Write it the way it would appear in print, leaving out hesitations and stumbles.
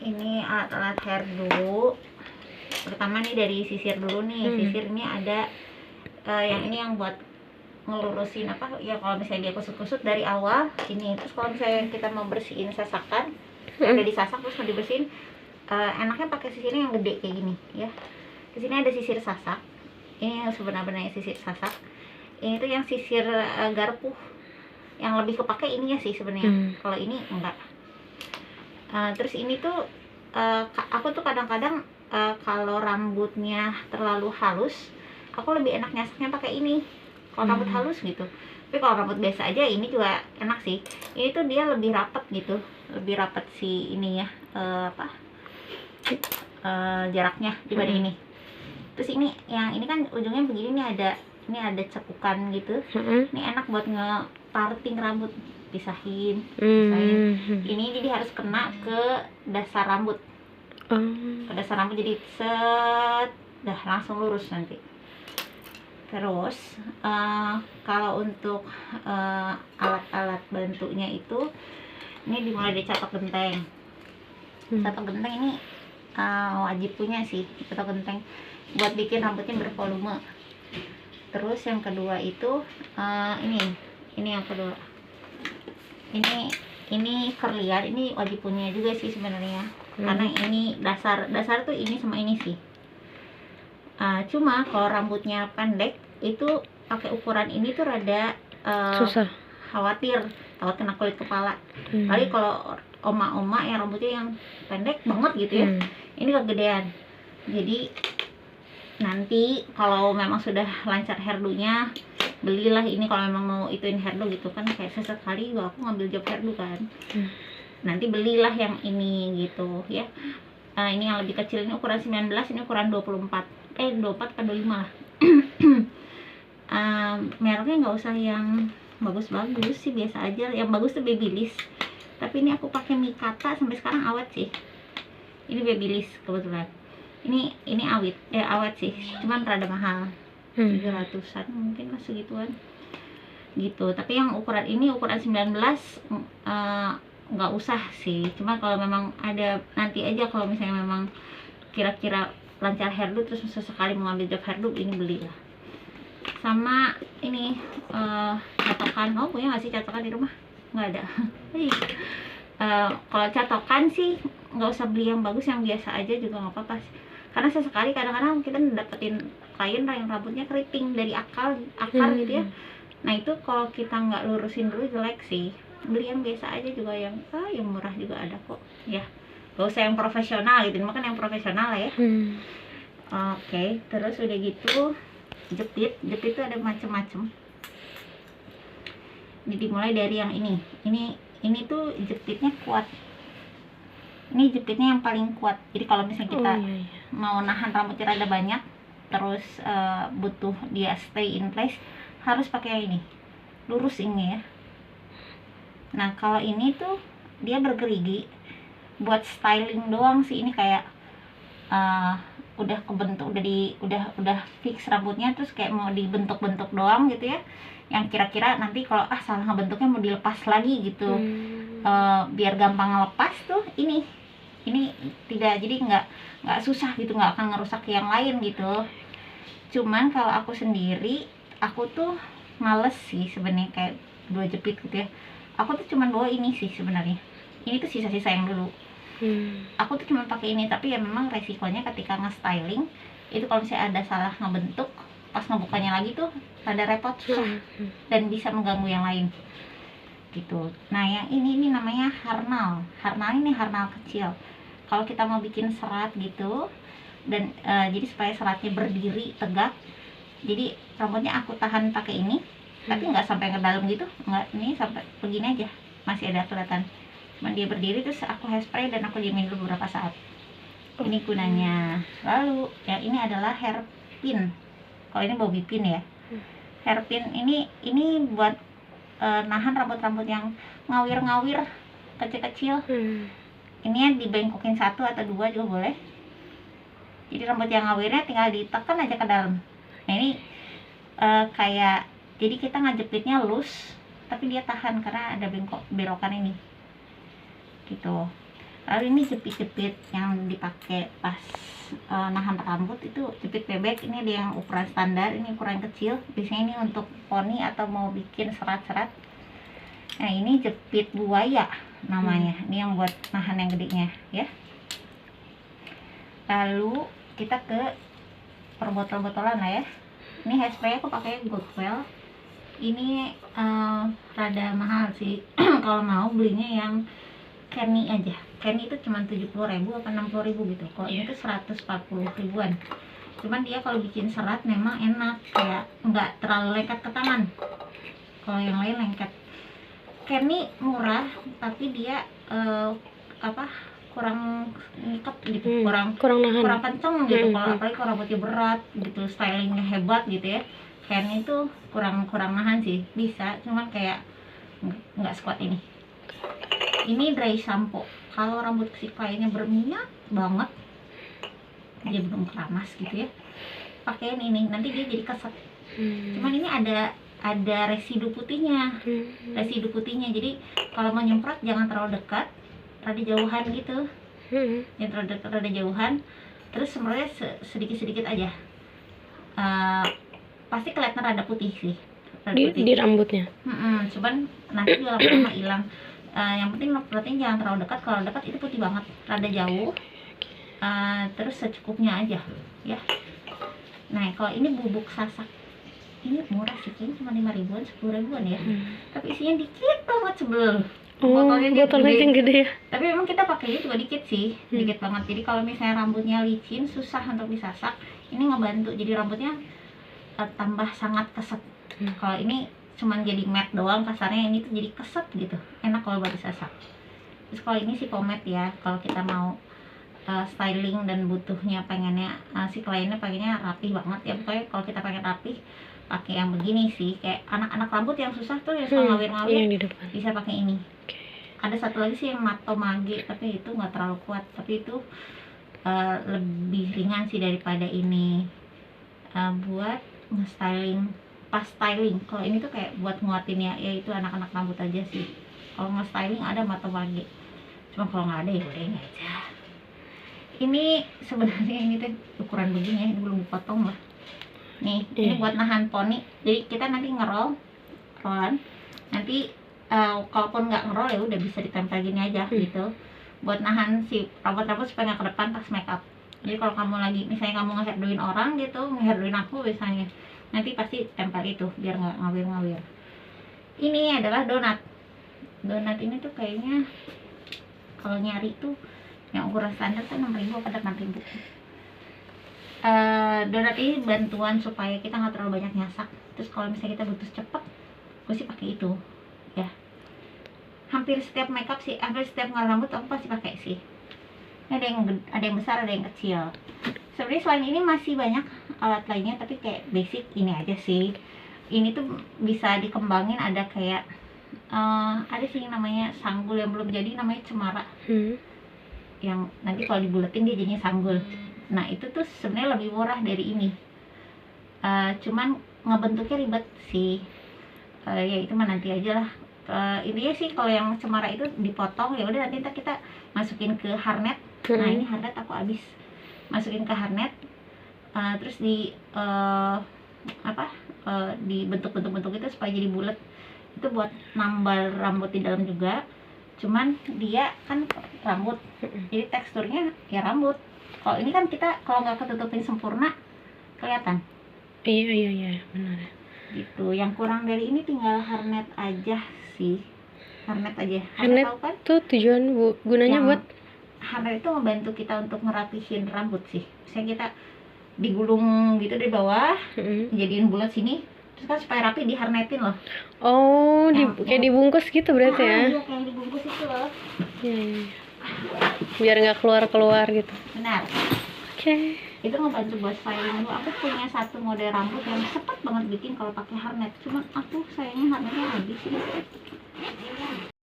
ini alat-alat hairdo. Pertama nih dari sisir dulu nih. Sisir ini ada yang ini yang buat ngelurusin apa ya, kalau misalnya dia kusut-kusut dari awal ini. Terus kalau misalnya kita mau bersihin sasakan, udah disasak terus mau dibersihin, enaknya pakai sisirnya yang gede kayak gini ya. Di sini ada sisir sasak. Ini yang sebenarnya sisir sasak. Ini tuh yang sisir garpu. Yang lebih kepake ininya sih sebenarnya. Kalau ini enggak. Terus ini tuh aku tuh kadang-kadang kalau rambutnya terlalu halus, aku lebih enak nyasaknya pakai ini. Kalau rambut halus gitu. Tapi kalau rambut biasa aja ini juga enak sih. Ini tuh dia lebih rapet gitu, lebih rapet si ini ya, jaraknya dibanding ini. Terus ini yang ini kan ujungnya begini nih, ada cekukan gitu. Ini enak buat nge-parting rambut, pisahin. Ini jadi harus kena ke dasar rambut. Ke dasar rambut jadi set, dah langsung lurus nanti. Terus kalau untuk alat-alat bantunya itu, ini dimulai dari catok genteng. Catok genteng ini wajib punya sih, catok genteng buat bikin rambutnya bervolume. Terus yang kedua itu ini yang kedua. Ini curlier, ini wajib punya juga sih sebenarnya. Karena ini dasar tuh ini sama ini sih. Cuma kalau rambutnya pendek itu pakai ukuran ini tuh rada susah, khawatir takut kena kulit kepala. Kali kalau oma-oma yang rambutnya yang pendek banget gitu ya, ini kegedean. Jadi nanti kalau memang sudah lancar hairdo-nya, belilah ini kalau memang mau ituin hairdo gitu kan. Kayak sesekali juga aku ngambil job hairdo kan, nanti belilah yang ini gitu ya. Ini yang lebih kecil, ini ukuran 19, ini ukuran 24 atau 25 lah. Mereknya nggak usah yang bagus-bagus sih, biasa aja. Yang bagus tuh Babyliss, tapi ini aku pakai Mikata sampai sekarang awet sih. Ini Babyliss kebetulan. Ini awet sih, cuman rada mahal, 300-an mungkin lah, segituan gitu. Tapi yang ukuran ini ukuran 19 nggak usah sih. Cuma kalau memang ada, nanti aja kalau misalnya memang kira-kira lancar hairdo terus sesekali mau ambil job hairdo, ini belilah. Sama ini catokan. Punya nggak sih catokan di rumah? Nggak ada. Kalau catokan sih nggak usah beli yang bagus, yang biasa aja juga nggak apa-apa. Karena sesekali kadang-kadang kita dapetin klien yang rambutnya keriting dari akar gitu ya. Nah itu kalau kita nggak lurusin dulu jelek sih. Beli yang biasa aja juga, yang murah juga ada kok ya. Gak usah yang profesional gitu, makan yang profesional ya. Oke, terus udah gitu jepit itu ada macem-macem. Ini dimulai dari yang ini tuh jepitnya kuat. Ini jepitnya yang paling kuat. Jadi kalau misalnya kita mau nahan rambutnya rada banyak, terus butuh dia stay in place, harus pakai yang ini, lurus ini ya. Nah kalau ini tuh dia bergerigi, buat styling doang sih. Ini kayak udah kebentuk, udah fix rambutnya, terus kayak mau dibentuk-bentuk doang gitu ya. Yang kira-kira nanti kalau salah ngebentuknya mau dilepas lagi gitu, biar gampang ngelepas tuh ini tidak, jadi nggak susah gitu, nggak akan ngerusak yang lain gitu. Cuman kalau aku sendiri, aku tuh males sih sebenarnya kayak 2 jepit gitu ya. Aku tuh cuman bawa ini sih sebenarnya. Ini tuh sisa-sisa yang dulu. Aku tuh cuma pakai ini, tapi ya memang resikonya ketika nge-styling itu kalau misalnya ada salah ngebentuk, pas ngebukanya lagi tuh pada repot, susah, dan bisa mengganggu yang lain gitu. Nah yang ini namanya harnal ini harnal kecil. Kalau kita mau bikin serat gitu, dan jadi supaya seratnya berdiri tegak, jadi rambutnya aku tahan pakai ini, tapi nggak sampai ke dalam gitu, nggak, ini sampai begini aja masih ada kelihatan. Cuman dia berdiri, terus aku hairspray dan aku diemin dulu beberapa saat. Ini gunanya. Lalu yang ini adalah hairpin. Kalau ini bobby pin ya. Hairpin ini buat nahan rambut-rambut yang ngawir-ngawir kecil-kecil. Ini yang dibengkokin 1 atau 2 juga boleh. Jadi rambut yang ngawirnya tinggal ditekan aja ke dalam. Nah ini kayak, jadi kita ngejepitnya loose, tapi dia tahan karena ada berokan ini gitu. Lalu ini jepit-jepit yang dipakai pas nahan rambut itu jepit bebek. Ini ada yang ukuran standar, ini ukuran kecil. Biasanya ini untuk poni atau mau bikin serat-serat. Nah ini jepit buaya namanya. Ini yang buat nahan yang gedenya ya. Lalu kita ke per botol-botolan lah ya. Ini hairspray aku pakai Goodwill. Ini rada mahal sih. Kalau mau belinya yang Kenny aja. Kenny itu cuma 70.000 apa 60.000 gitu. Kalau ini tuh 140.000-an. Cuman dia kalau bikin serat memang enak, kayak nggak terlalu lengket ke tangan. Kalau yang lain lengket. Kenny murah, tapi dia kurang ngikat gitu, kurang kenceng gitu. Kalau apalagi kalau rambutnya berat gitu, stylingnya hebat gitu ya. Kenny itu kurang nahan sih, bisa, cuman kayak nggak sekuat ini. Ini dry shampoo. Kalau rambut si kliennya berminyak banget, dia belum keramas gitu ya, pakein ini, nanti dia jadi keset. Cuman ini ada residu putihnya, jadi kalau mau nyemprot jangan terlalu dekat, rada jauhan gitu, yang terlalu dekat rada jauhan, terus semprotnya sedikit aja. Pasti kelihatan rada putih sih, di rambutnya. Cuman nanti juga lama-lama hilang. Yang penting nyemprotnya jangan terlalu dekat, kalau dekat itu putih banget, rada jauh. Terus secukupnya aja ya. Nah kalau ini bubuk sasak, ini murah sih, kayaknya cuma 5.000-an, 10.000-an ya. Tapi isinya dikit banget sebel. Botolnya yang gede ya. Tapi memang kita pakainya juga dikit sih, dikit banget. Jadi kalau misalnya rambutnya licin, susah untuk disasak, ini ngebantu. Jadi rambutnya tambah sangat keset. Kalau ini cuman jadi matte doang kasarnya, ini tuh jadi keset gitu, enak kalau buat disasak. Terus kalau ini si pomade ya, kalau kita mau styling dan butuhnya pengennya si kliennya pengennya rapih banget ya, pokoknya kalau kita pengen rapih pakai yang begini sih, kayak anak-anak rambut yang susah tuh yang suka ngawir-ngawir, bisa pakai ini. Ada satu lagi sih yang Matomage, tapi itu nggak terlalu kuat, tapi itu lebih ringan sih daripada ini. Buat nge-styling, pas styling. Kalau ini tuh kayak buat nguatin ya itu anak-anak rambut aja sih. Kalau nge-styling ada Matomage, cuma kalau nggak ada ya udah ini aja. Ini sebenarnya ini tuh ukuran begini ya, ini belum dipotong lah. Nih, ini buat nahan poni. Jadi kita nanti rollan. Nanti kalaupun nggak ngerol ya udah bisa ditempel gini aja gitu. Buat nahan si rambut-rambut supaya nggak ke depan pas make up. Jadi kalau kamu lagi misalnya kamu nge-hairdoin orang gitu, nge-hairdoin aku misalnya, nanti pasti tempel itu biar nggak ngawir-ngawir. Ini adalah donat. Donat ini tuh kayaknya kalau nyari tuh yang ukuran standar tuh 6.000 atau 8.000. Donat ini bantuan supaya kita nggak terlalu banyak nyasak. Terus kalau misalnya kita butuh cepet, gue sih pakai itu ya. Hampir setiap makeup sih, hampir setiap ngerawat rambut aku pasti pakai sih. Ini ada yang besar, ada yang kecil. Sebenarnya selain ini masih banyak alat lainnya, tapi kayak basic ini aja sih. Ini tuh bisa dikembangin, ada kayak ada sih yang namanya sanggul yang belum jadi, namanya cemara. Yang nanti kalau dibuletin dia jadinya sanggul. Nah itu tuh sebenarnya lebih murah dari ini. Cuman ngebentuknya ribet sih. Ya itu mah nanti aja lah. Intinya sih kalau yang cemara itu dipotong ya udah, nanti kita masukin ke harnet. Nah ini harnet aku habis masukin ke harnet, terus dibentuk-bentuk itu supaya jadi bulat. Itu buat nambal rambut di dalam juga, cuman dia kan rambut, jadi teksturnya ya rambut. Kalau ini kan kita kalau nggak ketutupin sempurna kelihatan. Iya benar Gitu. Yang kurang dari ini tinggal harnet aja sih, harnet aja. Harnet tahu kan tuh gunanya buat harnet itu membantu kita untuk ngerapihin rambut sih. Misalnya kita digulung gitu dari bawah, jadiin bulat sini, terus kan supaya rapi diharnetin loh. Oh, kayak dibungkus gitu berarti ya? Iya, kayak dibungkus itu loh. Iya. Biar nggak keluar gitu. Benar. Oke. Itu ngebantu buat styling dulu. Aku punya satu model rambut yang cepat banget bikin kalau pakai harnet. Cuman aku sayangnya harnetnya habis sih.